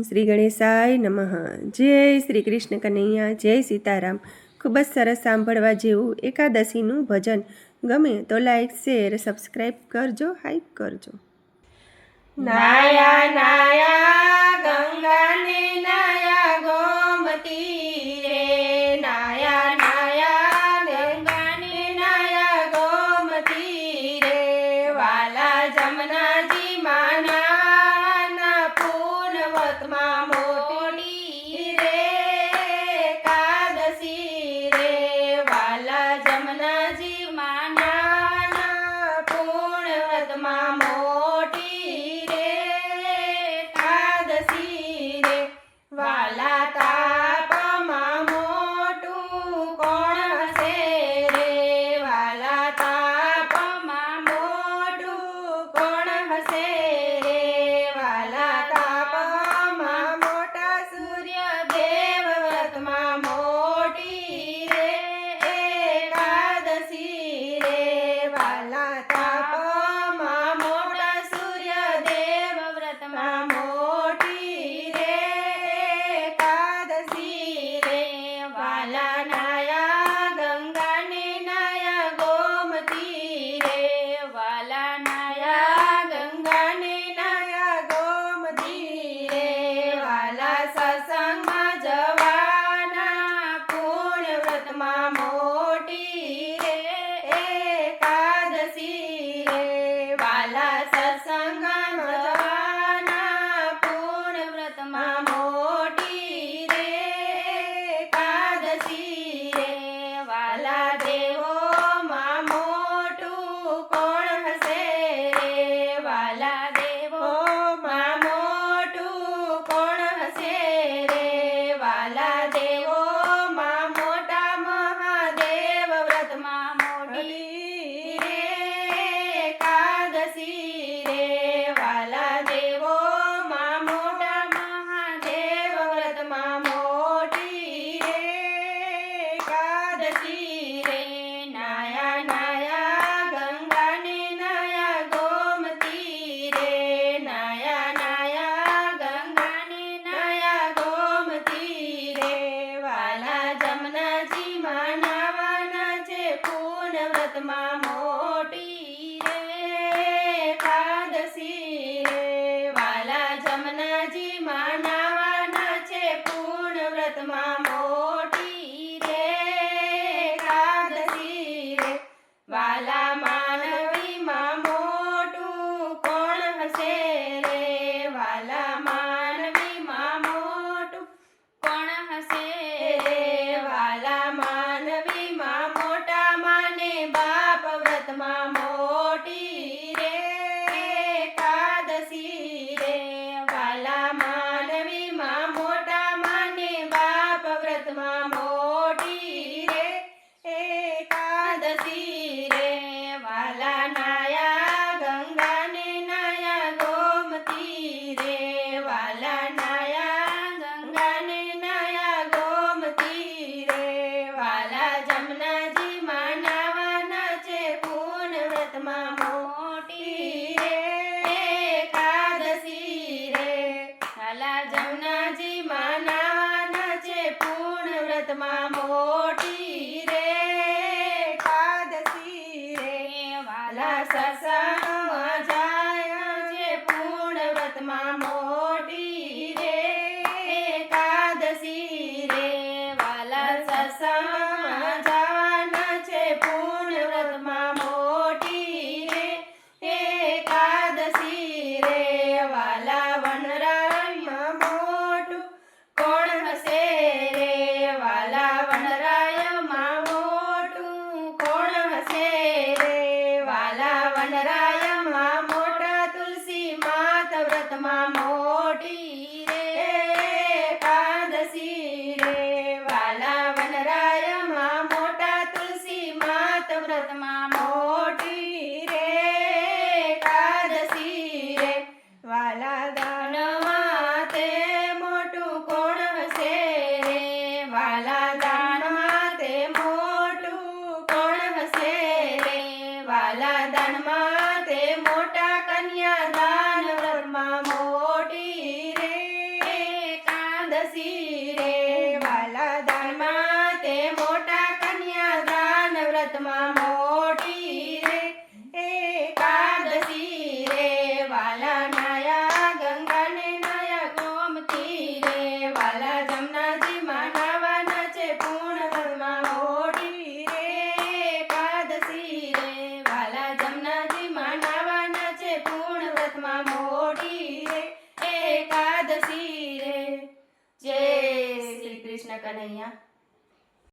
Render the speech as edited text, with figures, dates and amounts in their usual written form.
શ્રી ગણેશાય નમઃ। જય શ્રી કૃષ્ણ કનૈયા, જય સીતારામ। ખૂબ જ સરસ સાંભળવા જેવું એકાદશીનું ભજન। ગમે તો લાઈક શેર સબસ્ક્રાઈબ કરજો, હાઈપ કરજો। નાયા નાયા ગંગાને નાયા ગોમતી રે, નાયા નાયા ગંગાને નાયા ગોમતી રે, વાલા જમનાજી માના પૂર્ણવતમાં મોટી રે એકાદશી રે, વાલા જમનાજી માના પૂર્ણવતમાં મોટી વાલા તાપમાં મોટું કોણ હશે રે, વાલા તાપમાં મોટું કોણ હશે રે, વાલા તાપમાં મોટા સૂર્યદેવ વ્રતમાં મોટી રે એકાદશી રે, વાલા તાપમાં મોટા સૂર્યદેવ વ્રતમાં મોટી રે એકાદશી રે, વાલા નાયા ગંગાને નાયા ગોમતી રે, વાલા નાયા ગંગાને નાયા ગોમતી રે, વાલા સત્સંગમાં જવાના પૂર્ણ વ્રતમાં મોટી રે એકાદશી રે, વાલા સત્સંગમાં જવાના પૂર્ણ વ્રતમાં મોટી રે એકાદશી રે, વાલા દેવોમાં મોટું કોણ હશે રે, વાલા દેવોમાં મોટું કોણ હશે રે, વાલા દેવોમાં મોટા મહાદેવ વ્રતમાં મોટી રે એકાદશી રે, વાલા દેવોમાં મોટા મહાદેવ વ્રતમાં મોટી રે એકાદશી રે, નાયા નાયા ગંગાને નાયા ગોમતી રે, નાયા નાયા ગંગાને નાયા ગોમતી રે, વાલા જમનાજી નાવાના છે પૂર્ણ વ્રતમાં મોટી રે એકાદશી રે, વાલા જમનાજી નાવાના છે પૂર્ણ વ્રતમાં મોટી રે એકાદશી રે, વાલા માનવીમાં મોટું કોણ હશે રે, વાલા માનવીમાં મોટું કોણ હશે રે, વાલા માનવીમાં મોટા માને બાપ વ્રતમાં મોટી રે એકાદશી રે, વાલા માનવીમાં મોટા માને બાપ વ્રતમાં મોટી રે એકાદશી રે, વાલા નાયા ગંગાને નાયા ગોમતી રે, વાલા નાયા ગંગાને નાયા ગોમતી રે, વાલા જમનાજી નાવાના છે પૂર્ણ વ્રતમાં મોટી રે એકાદશી રે, વાલા જમનાજી નાવાના છે પૂર્ણ વ્રતમાં મોટી રે એકાદશી રે, વાલા સત્સંગમાં જાય છે પૂર્ણ વ્રતમાં મોટી રે એકાદશી રે, વાલા સત્સંગમાં જવાના છે પૂર્ણ વ્રતમાં મોટી રે એકાદશી રે, વાલા વનરાયમાં મોટું કોણ હશે રે, વાલા વનરાયમાં મોટું કોણ હશે રે, વાલા વનરાયમાં મોટા તુલસી માત વ્રતમાં મોટી રે એકાદશી રે, વાલા વનરાયમાં એકાદશી રે વાલા દાનમાં તે મોટા કન્યાદાન વ્રતમાં મોટી રે એકાદશી રે વાલા નાયા ગંગાને નાયા ગોમતી રે વાલા જમનાજીમાં નાવાના છે પૂર્ણમાં મોટી રે એકાદશી રે વાલા જમનાજીમાં નાવાના છે પૂર્ણ વ્રતમાં મોટી રે એકાદશી રે જય શ્રી કૃષ્ણ કનૈયા